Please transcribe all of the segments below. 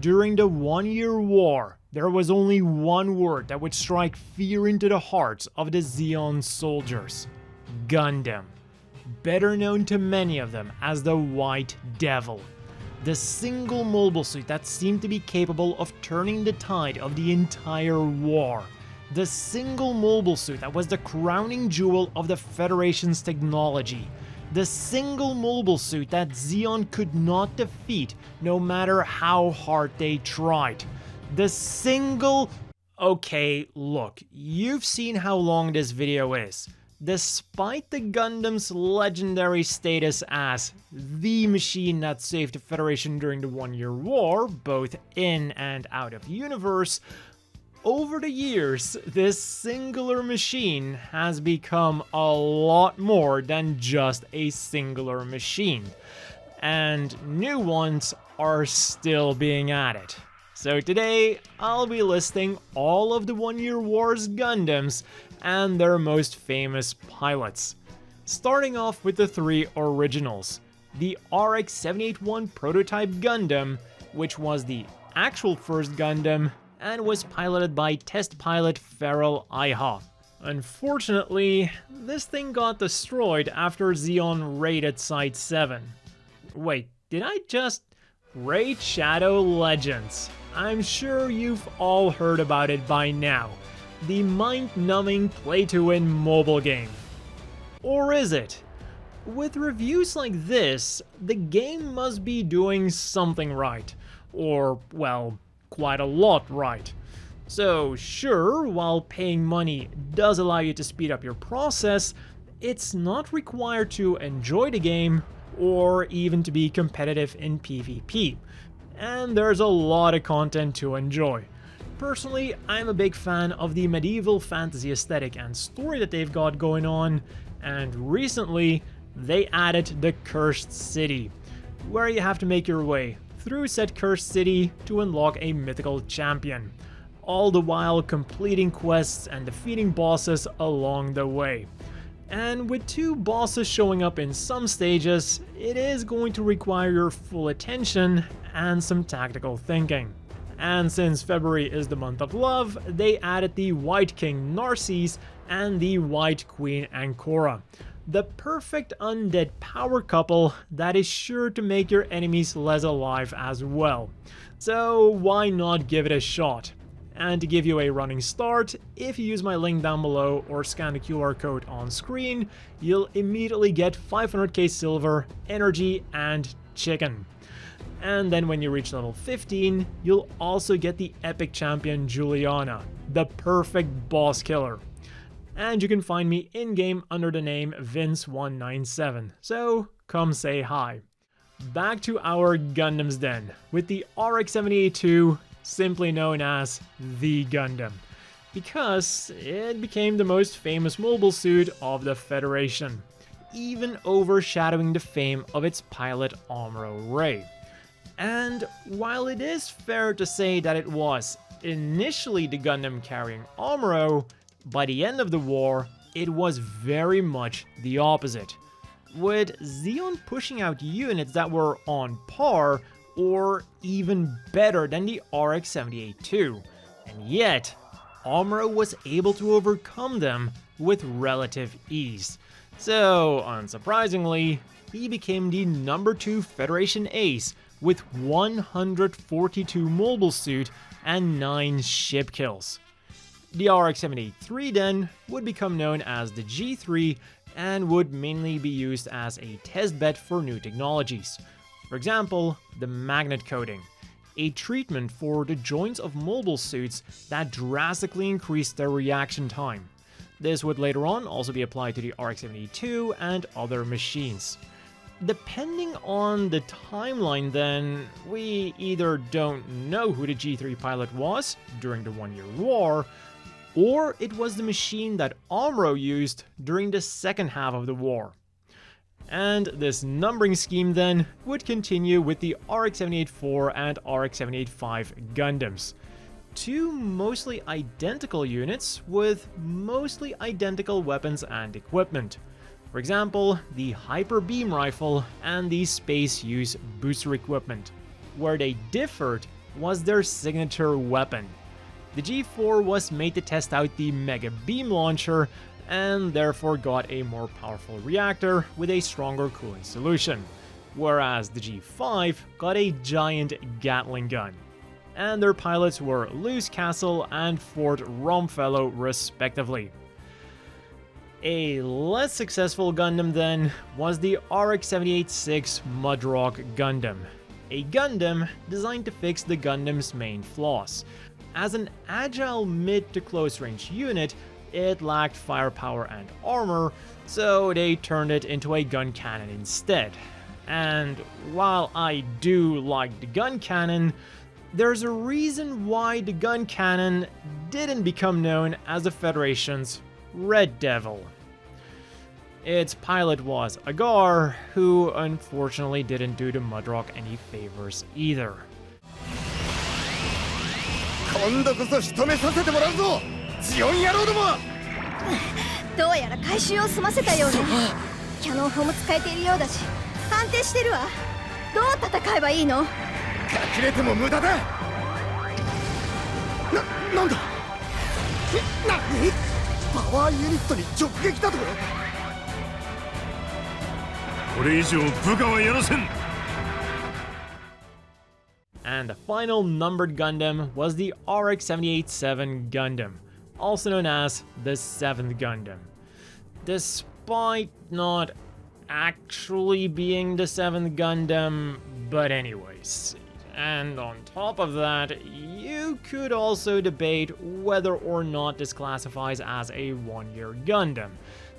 During the 1-year war, there was only one word that would strike fear into the hearts of the Zeon soldiers: Gundam. Better known to many of them as the White Devil. The single mobile suit that seemed to be capable of turning the tide of the entire war. The single mobile suit that was the crowning jewel of the Federation's technology. The single mobile suit that Zeon could not defeat no matter how hard they tried. The single... Okay, look, you've seen how long this video is. Despite the Gundam's legendary status as the machine that saved the Federation during the 1-year war, both in and out of universe, over the years, this singular machine has become a lot more than just a singular machine, and new ones are still being added. So today, I'll be listing all of the 1-year war's Gundams and their most famous pilots. Starting off with the 3 originals. The RX-78-1 prototype Gundam, which was the actual first Gundam, and was piloted by test pilot Farrell Iha. Unfortunately, this thing got destroyed after Zeon raided Site 7. Wait, did I just... Raid Shadow Legends. I'm sure you've all heard about it by now. The mind-numbing play-to-win mobile game. Or is it? With reviews like this, the game must be doing something right. Or, well, quite a lot right. So sure, while paying money does allow you to speed up your process, it's not required to enjoy the game or even to be competitive in PvP. And there's a lot of content to enjoy. Personally, I'm a big fan of the medieval fantasy aesthetic and story that they've got going on, and recently they added the Cursed City, where you have to make your way through said Cursed City to unlock a mythical champion, all the while completing quests and defeating bosses along the way. And with 2 bosses showing up in some stages, it is going to require your full attention and some tactical thinking. And since February is the month of love, they added the White King Narcissus and the White Queen Ancora. The perfect undead power couple that is sure to make your enemies less alive as well. So why not give it a shot? And to give you a running start, if you use my link down below or scan the QR code on screen, you'll immediately get 500k silver, energy, and chicken. And then when you reach level 15, you'll also get the epic champion Juliana, the perfect boss killer. And you can find me in-game under the name Vince197, so come say hi. Back to our Gundams then, with the RX-78-2, simply known as the Gundam, because it became the most famous mobile suit of the Federation, even overshadowing the fame of its pilot Amuro Ray. And while it is fair to say that it was initially the Gundam carrying Amuro, by the end of the war, it was very much the opposite, with Zeon pushing out units that were on par or even better than the RX-78-2, and yet Amuro was able to overcome them with relative ease. So, unsurprisingly, he became the number 2 Federation ace with 142 mobile suit and 9 ship kills. The RX-78-3 then would become known as the G3 and would mainly be used as a testbed for new technologies. For example, the magnet coating, a treatment for the joints of mobile suits that drastically increased their reaction time. This would later on also be applied to the RX-72 and other machines. Depending on the timeline then, we either don't know who the G3 pilot was during the 1-year war, or it was the machine that Amuro used during the second half of the war. And this numbering scheme then would continue with the RX-78-4 and RX-78-5 Gundams. 2 mostly identical units with mostly identical weapons and equipment. For example, the Hyper Beam Rifle and the Space Use Booster equipment. Where they differed was their signature weapon. The G4 was made to test out the Mega Beam Launcher and therefore got a more powerful reactor with a stronger cooling solution, whereas the G5 got a giant Gatling gun. And their pilots were Lewis Castle and Fort Romfellow respectively. A less successful Gundam then was the RX-78-6 Mudrock Gundam, a Gundam designed to fix the Gundam's main flaws. As an agile mid to close range unit, it lacked firepower and armor, so they turned it into a gun cannon instead. And while I do like the gun cannon, there's a reason why the gun cannon didn't become known as the Federation's Red Devil. Its pilot was Agar, who unfortunately didn't do the Mudrock any favors either. 今度こそ仕留めさせてもらうぞジオン野郎どもどうやら回収を済ませたようねキャノン砲も使えているようだし安定してるわどう戦えばいいの隠れても無駄だなんだパワーユニットに直撃だとこれ以上部下はやらせん And the final numbered Gundam was the RX-78-7 Gundam, also known as the 7th Gundam. Despite not actually being the 7th Gundam, but anyways. And on top of that, you could also debate whether or not this classifies as a one-year Gundam,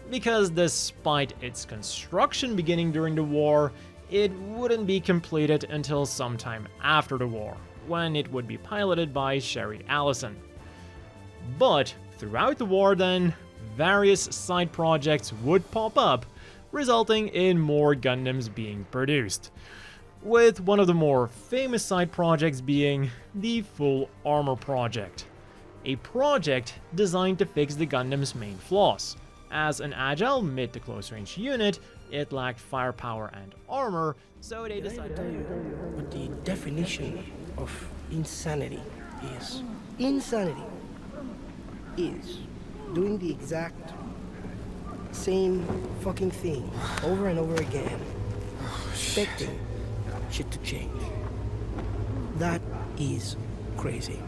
because despite its construction beginning during the war, it wouldn't be completed until sometime after the war, when it would be piloted by Sherry Allison. But throughout the war then, various side projects would pop up, resulting in more Gundams being produced, with one of the more famous side projects being the Full Armor Project, a project designed to fix the Gundam's main flaws. As an agile mid to close range unit, it lacked firepower and armor, so they decided to... What the definition of insanity is. Insanity is doing the exact same fucking thing over and over again, expecting shit to change. That is crazy.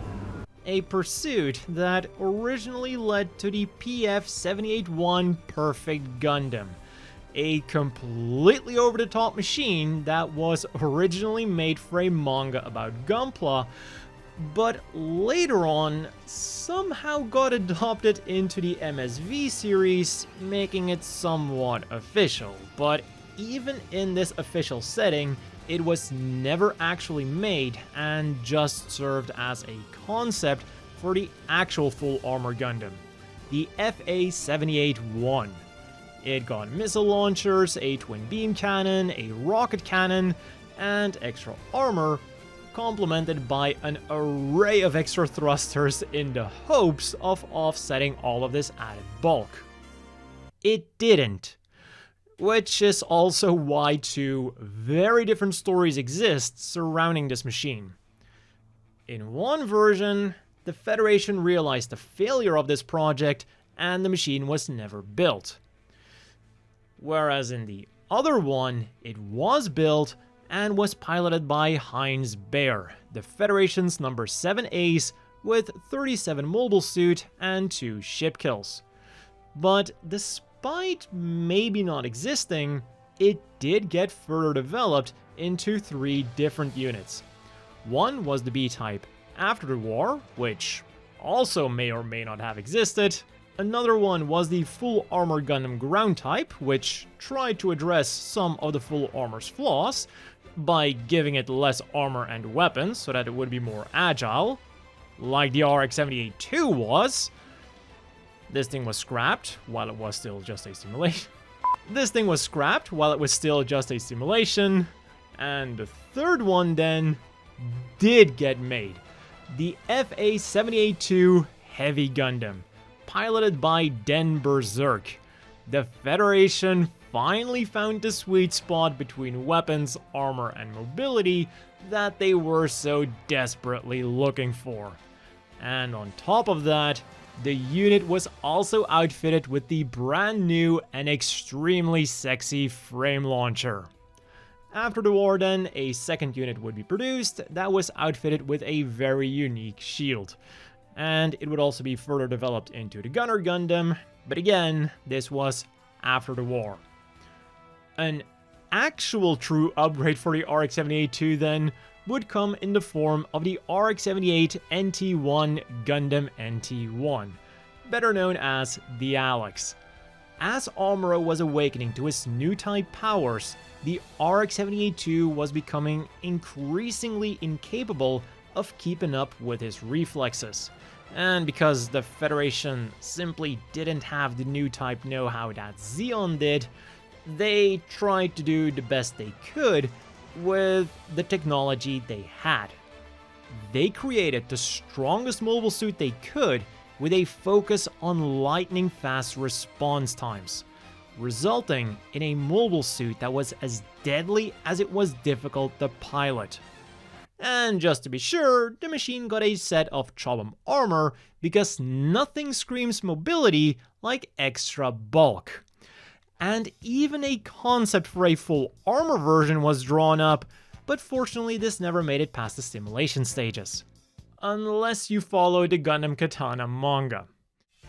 A pursuit that originally led to the PF-781 Perfect Gundam, a completely over-the-top machine that was originally made for a manga about Gunpla, but later on somehow got adopted into the MSV series, making it somewhat official. But even in this official setting, it was never actually made and just served as a concept for the actual Full Armor Gundam, the FA-78-1. It got missile launchers, a twin beam cannon, a rocket cannon, and extra armor, complemented by an array of extra thrusters in the hopes of offsetting all of this added bulk. It didn't. Which is also why two very different stories exist surrounding this machine. In one version, the Federation realized the failure of this project and the machine was never built. Whereas in the other one, it was built and was piloted by Heinz Baer, the Federation's number 7 ace with 37 mobile suit and 2 ship kills. But despite maybe not existing, it did get further developed into 3 different units. One was the B-type after the war, which also may or may not have existed. Another one was the Full Armor Gundam ground type, which tried to address some of the Full Armor's flaws by giving it less armor and weapons so that it would be more agile, like the RX-78-2 was. This thing was scrapped while it was still just a simulation. And the third one then did get made. The FA-78-2 Heavy Gundam, piloted by Den Berserk. The Federation finally found the sweet spot between weapons, armor, and mobility that they were so desperately looking for. And on top of that, the unit was also outfitted with the brand new and extremely sexy frame launcher. After the war then, a second unit would be produced that was outfitted with a very unique shield. And it would also be further developed into the Gunner Gundam, but again, this was after the war. An actual true upgrade for the RX-78-2 then would come in the form of the RX-78 NT1 Gundam NT1, better known as the Alex. As Amuro was awakening to his new type powers, the RX-78-2 was becoming increasingly incapable of keeping up with his reflexes. And because the Federation simply didn't have the new type know-how that Zeon did, they tried to do the best they could with the technology they had. They created the strongest mobile suit they could with a focus on lightning fast response times, resulting in a mobile suit that was as deadly as it was difficult to pilot. And just to be sure, the machine got a set of Chobham armor because nothing screams mobility like extra bulk. And even a concept for a full armor version was drawn up, but fortunately this never made it past the simulation stages. Unless you follow the Gundam Katana manga.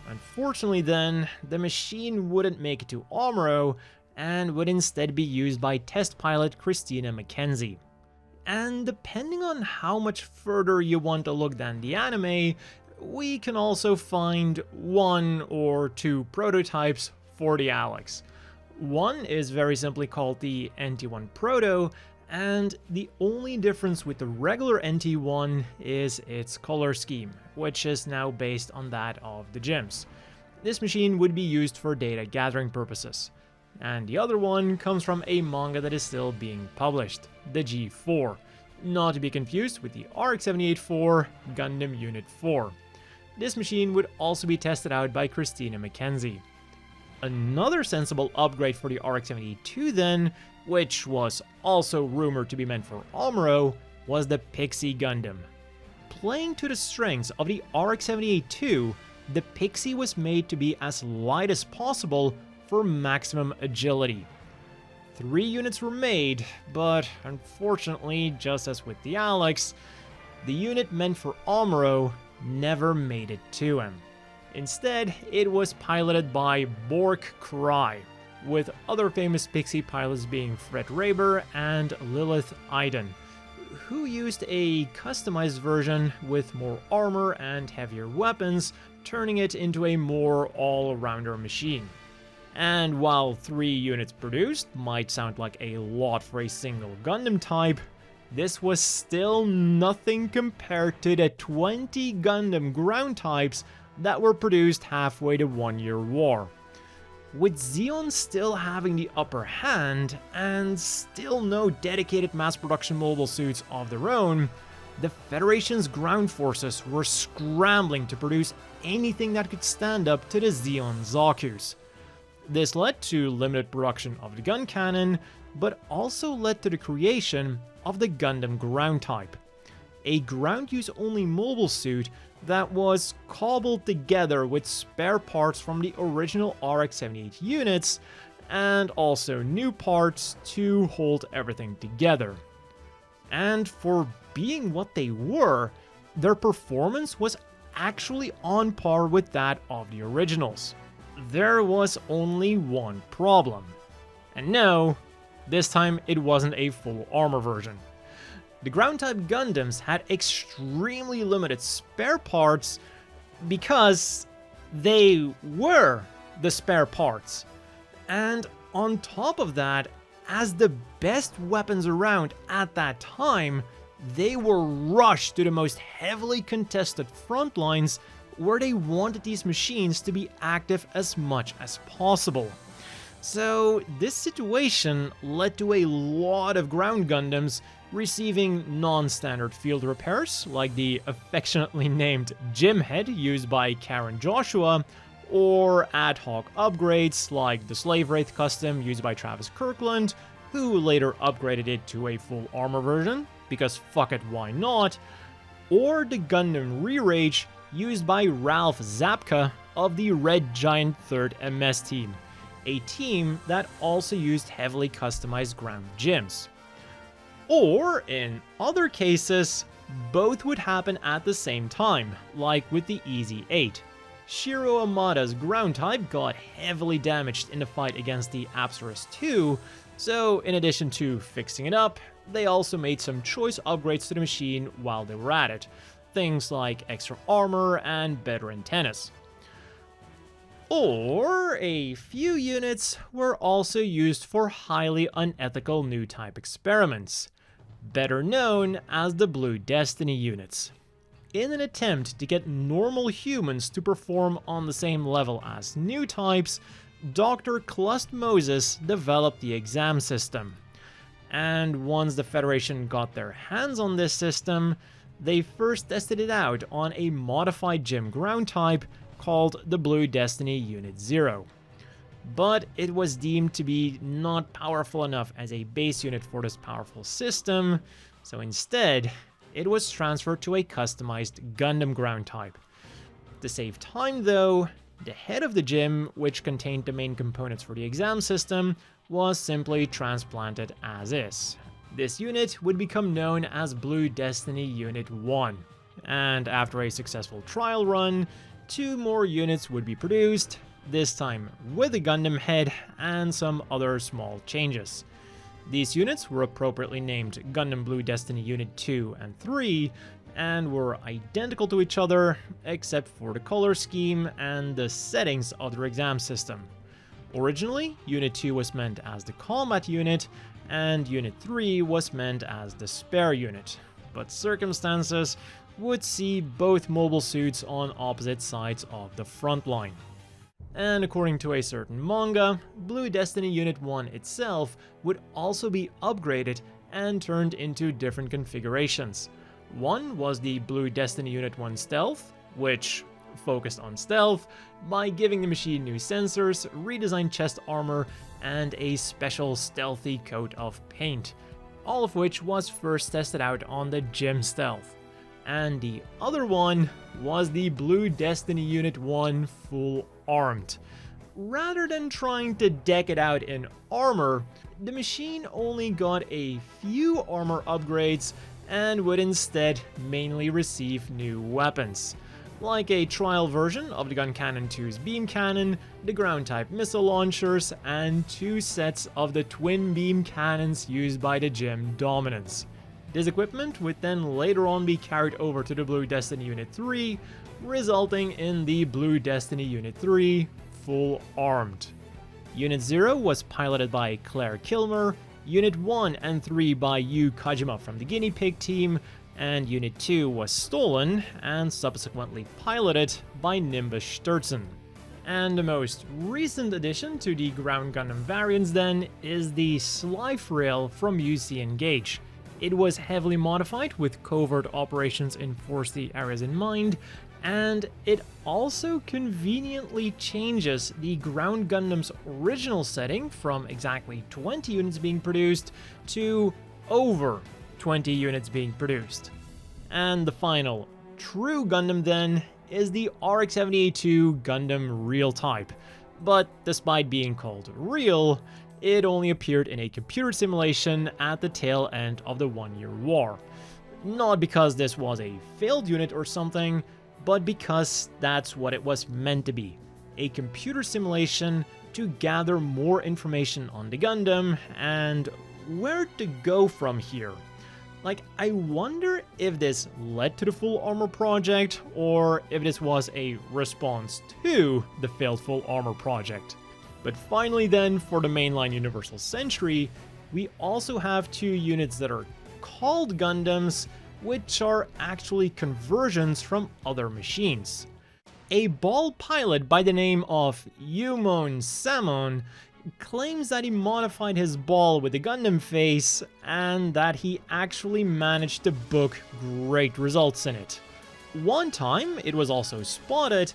Unfortunately then, the machine wouldn't make it to Amuro, and would instead be used by test pilot Christina McKenzie. And depending on how much further you want to look than the anime, we can also find 1 or 2 prototypes for the Alex. One is very simply called the NT1 Proto, and the only difference with the regular NT1 is its color scheme, which is now based on that of the GMs. This machine would be used for data gathering purposes. And the other one comes from a manga that is still being published, the G4, not to be confused with the RX-78-4 Gundam Unit 4. This machine would also be tested out by Christina McKenzie. Another sensible upgrade for the RX-78-2 then, which was also rumored to be meant for Amuro, was the Pixy Gundam. Playing to the strengths of the RX-78-2, the Pixy was made to be as light as possible for maximum agility. 3 units were made, but unfortunately, just as with the Alex, the unit meant for Amuro never made it to him. Instead, it was piloted by Bork Cry, with other famous Pixy pilots being Fred Raber and Lilith Iden, who used a customized version with more armor and heavier weapons, turning it into a more all-rounder machine. And while 3 units produced might sound like a lot for a single Gundam type, this was still nothing compared to the 20 Gundam ground types that were produced halfway the 1-year war. With Zeon still having the upper hand, and still no dedicated mass production mobile suits of their own, the Federation's ground forces were scrambling to produce anything that could stand up to the Zeon Zaku's. This led to limited production of the gun cannon, but also led to the creation of the Gundam ground type, a ground-use only mobile suit that was cobbled together with spare parts from the original RX-78 units, and also new parts to hold everything together. And for being what they were, their performance was actually on par with that of the originals. There was only one problem. And no, this time it wasn't a full armor version. The ground-type Gundams had extremely limited spare parts because they were the spare parts. And on top of that, as the best weapons around at that time, they were rushed to the most heavily contested front lines where they wanted these machines to be active as much as possible. So this situation led to a lot of ground Gundams receiving non-standard field repairs, like the affectionately named Gym Head used by Karen Joshua, or ad hoc upgrades like the Sliferail custom used by Travis Kirkland, who later upgraded it to a full armor version, because fuck it, why not, or the Gundam Re-Rage used by Ralph Zapka of the Red Giant 3rd MS team, a team that also used heavily customized ground gyms. Or, in other cases, both would happen at the same time, like with the EZ-8. Shiro Amada's ground type got heavily damaged in the fight against the Apsaris II, so in addition to fixing it up, they also made some choice upgrades to the machine while they were at it, things like extra armor and better antennas. Or a few units were also used for highly unethical new type experiments, better known as the Blue Destiny units. In an attempt to get normal humans to perform on the same level as new types, Dr. Clust Moses developed the exam system. And once the Federation got their hands on this system, they first tested it out on a modified gym ground type called the Blue Destiny Unit 0. But it was deemed to be not powerful enough as a base unit for this powerful system, so instead, it was transferred to a customized Gundam ground type. To save time though, the head of the gym, which contained the main components for the exam system, was simply transplanted as is. This unit would become known as Blue Destiny Unit 1, and after a successful trial run, 2 more units would be produced, this time with a Gundam head and some other small changes. These units were appropriately named Gundam Blue Destiny Unit 2 and 3, and were identical to each other, except for the color scheme and the settings of their exam system. Originally, Unit 2 was meant as the combat unit, and Unit 3 was meant as the spare unit, but circumstances would see both mobile suits on opposite sides of the front line. And according to a certain manga, Blue Destiny Unit 1 itself would also be upgraded and turned into different configurations. One was the Blue Destiny Unit 1 Stealth, which focused on stealth by giving the machine new sensors, redesigned chest armor, and a special stealthy coat of paint, all of which was first tested out on the Gym Stealth. And the other one was the Blue Destiny Unit 1 Full Armed. Rather than trying to deck it out in armor, the machine only got a few armor upgrades and would instead mainly receive new weapons, like a trial version of the Gun Cannon 2's beam cannon, the ground-type missile launchers, and 2 sets of the twin beam cannons used by the Gym Dominance. This equipment would then later on be carried over to the Blue Destiny Unit 3, resulting in the Blue Destiny Unit 3 Full Armed. Unit 0 was piloted by Claire Kilmer, Unit 1 and 3 by Yu Kajima from the Guinea Pig team, and Unit 2 was stolen and subsequently piloted by Nimbus Sturzen. And the most recent addition to the Ground Gundam variants then is the Sliferail from UC Engage. It was heavily modified with covert operations in foresty areas in mind, and it also conveniently changes the Ground Gundam's original setting from exactly 20 units being produced to over 20 units being produced. And the final true Gundam then is the RX-78 Gundam Real type, but despite being called real, it only appeared in a computer simulation at the tail end of the 1-year war. Not because this was a failed unit or something, but because that's what it was meant to be. A computer simulation to gather more information on the Gundam and where to go from here. Like, I wonder if this led to the Full Armor project, or if this was a response to the failed Full Armor project. But finally then, for the mainline Universal Century, we also have 2 units that are called Gundams, which are actually conversions from other machines. A ball pilot by the name of Yumon Samon claims that he modified his ball with a Gundam face, and that he actually managed to book great results in it. One time, it was also spotted,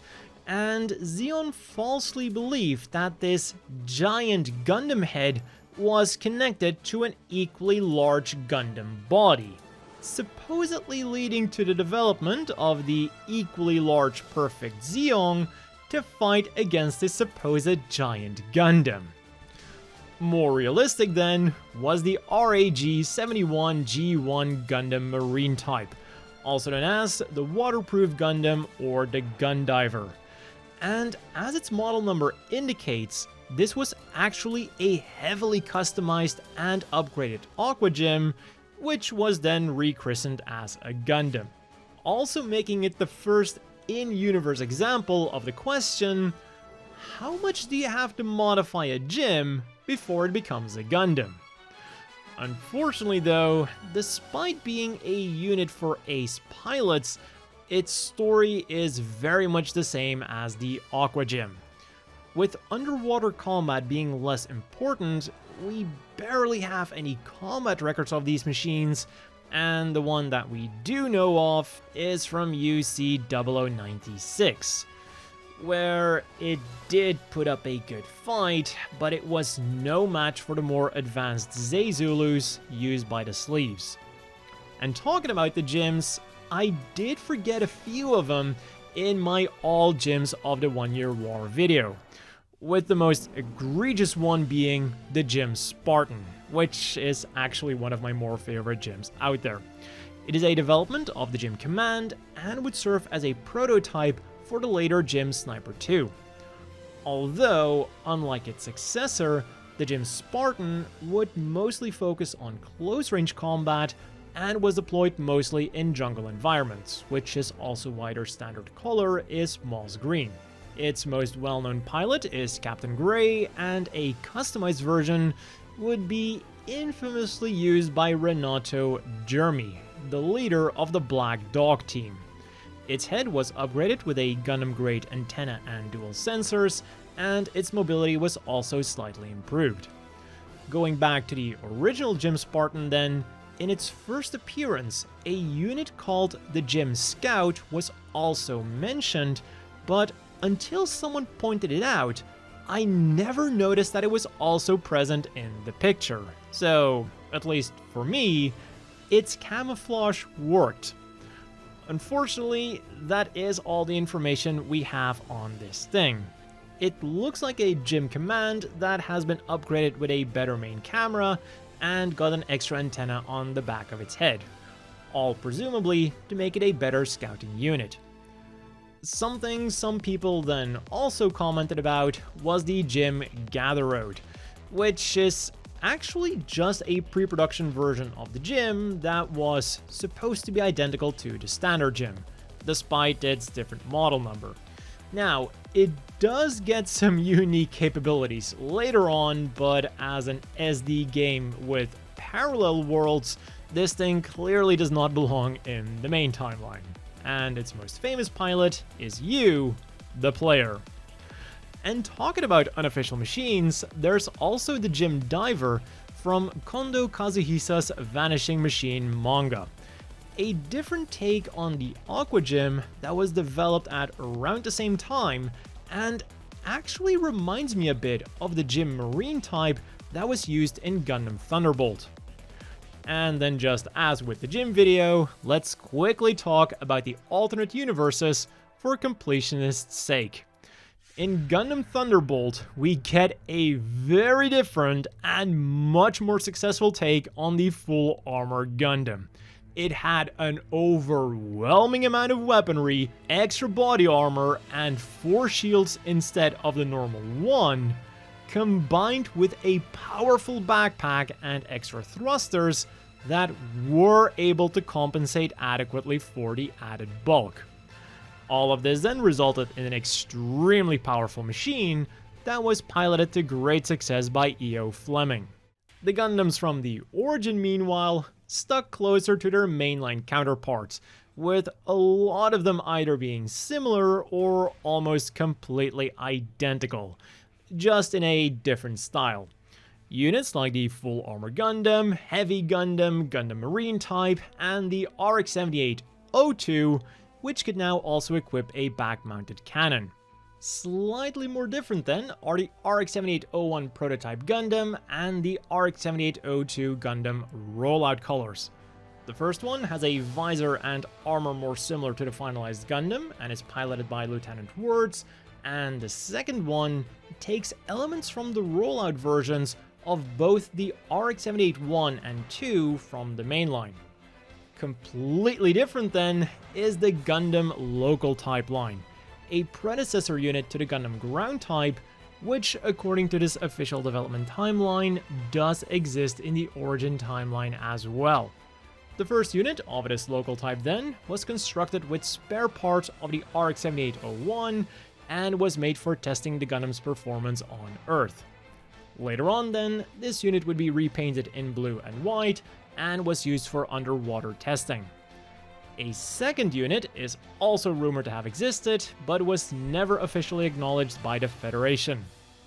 and Zeon falsely believed that this giant Gundam head was connected to an equally large Gundam body, supposedly leading to the development of the equally large Perfect Zeon to fight against the supposed giant Gundam. More realistic then was the RAG-79G1 Gundam Marine type, also known as the Waterproof Gundam or the Gun Diver. And as its model number indicates, this was actually a heavily customized and upgraded Aqua Gym, which was then rechristened as a Gundam, also making it the first in-universe example of the question, how much do you have to modify a gym before it becomes a Gundam? Unfortunately though, despite being a unit for ace pilots, its story is very much the same as the Aqua Gym. With underwater combat being less important, we barely have any combat records of these machines, and the one that we do know of is from UC0096, where it did put up a good fight, but it was no match for the more advanced Zezulus used by the Sleeves. And talking about the gyms, I did forget a few of them in my all gyms of the 1 Year War video, with the most egregious one being the GM Spartan, which is actually one of my more favorite gyms out there. It is a development of the GM Command and would serve as a prototype for the later GM Sniper 2. Although, unlike its successor, the GM Spartan would mostly focus on close-range combat and was deployed mostly in jungle environments, which is also why their standard color is moss green. Its most well-known pilot is Captain Gray, and a customized version would be infamously used by Renato Jeremy, the leader of the Black Dog team. Its head was upgraded with a Gundam-grade antenna and dual sensors, and its mobility was also slightly improved. Going back to the original GM Spartan then, in its first appearance, a unit called the GM Scout was also mentioned, but until someone pointed it out, I never noticed that it was also present in the picture. So, at least for me, its camouflage worked. Unfortunately, that is all the information we have on this thing. It looks like a GM Command that has been upgraded with a better main camera and got an extra antenna on the back of its head, all presumably to make it a better scouting unit. Something some people then also commented about was the GM Gatheroad, which is actually just a pre-production version of the GM that was supposed to be identical to the standard GM, despite its different model number. Now, it does get some unique capabilities later on, but as an SD game with parallel worlds, this thing clearly does not belong in the main timeline. And its most famous pilot is you, the player. And talking about unofficial machines, there's also the GM Diver from Kondo Kazuhisa's Vanishing Machine manga. A different take on the Aqua Gym that was developed at around the same time, and actually reminds me a bit of the GM Marine type that was used in Gundam Thunderbolt. And then, just as with the GM video, let's quickly talk about the alternate universes for completionist's sake. In Gundam Thunderbolt, we get a very different and much more successful take on the full armor Gundam. It had an overwhelming amount of weaponry, extra body armor, and 4 shields instead of the normal 1, combined with a powerful backpack and extra thrusters that were able to compensate adequately for the added bulk. All of this then resulted in an extremely powerful machine that was piloted to great success by E.O. Fleming. The Gundams from the Origin, meanwhile, stuck closer to their mainline counterparts, with a lot of them either being similar or almost completely identical, just in a different style. Units like the Full Armor Gundam, Heavy Gundam, Gundam Marine type, and the RX-78-02, which could now also equip a back-mounted cannon. Slightly more different then are the RX-7801 prototype Gundam and the RX-7802 Gundam rollout colors. The first one has a visor and armor more similar to the finalized Gundam and is piloted by Lieutenant Wirtz, and the second one takes elements from the rollout versions of both the RX-78-1 and 2 from the mainline. Completely different then is the Gundam local type line, a predecessor unit to the Gundam ground type, which according to this official development timeline does exist in the origin timeline as well. The first unit of this local type then was constructed with spare parts of the RX-7801 and was made for testing the Gundam's performance on Earth. Later on then, this unit would be repainted in blue and white and was used for underwater testing. A second unit is also rumored to have existed, but was never officially acknowledged by the Federation.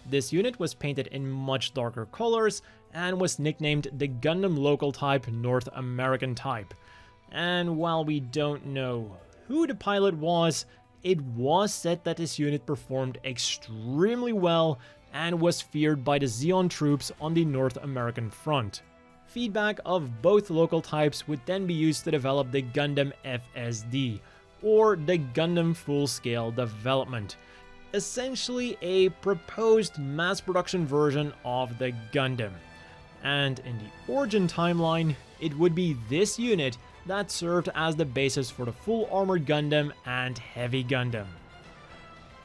This unit was painted in much darker colors and was nicknamed the Gundam Local Type North American Type. And while we don't know who the pilot was, it was said that this unit performed extremely well and was feared by the Zeon troops on the North American front. Feedback of both local types would then be used to develop the Gundam FSD, or the Gundam Full-Scale Development, essentially a proposed mass production version of the Gundam. And in the origin timeline, it would be this unit that served as the basis for the Full Armored Gundam and Heavy Gundam.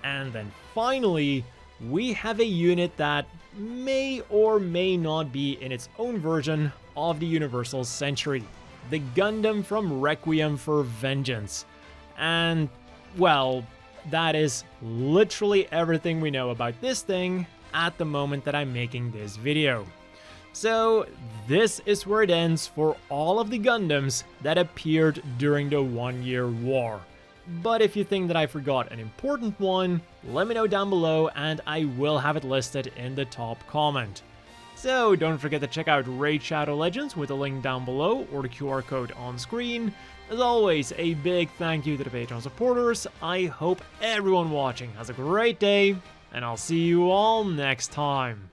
And then finally, we have a unit that may or may not be in its own version of the Universal Century, the Gundam from Requiem for Vengeance. And, well, that is literally everything we know about this thing at the moment that I'm making this video. So this is where it ends for all of the Gundams that appeared during the 1 Year War. But if you think that I forgot an important one, let me know down below and I will have it listed in the top comment. So don't forget to check out Raid Shadow Legends with the link down below or the QR code on screen. As always, a big thank you to the Patreon supporters. I hope everyone watching has a great day, and I'll see you all next time.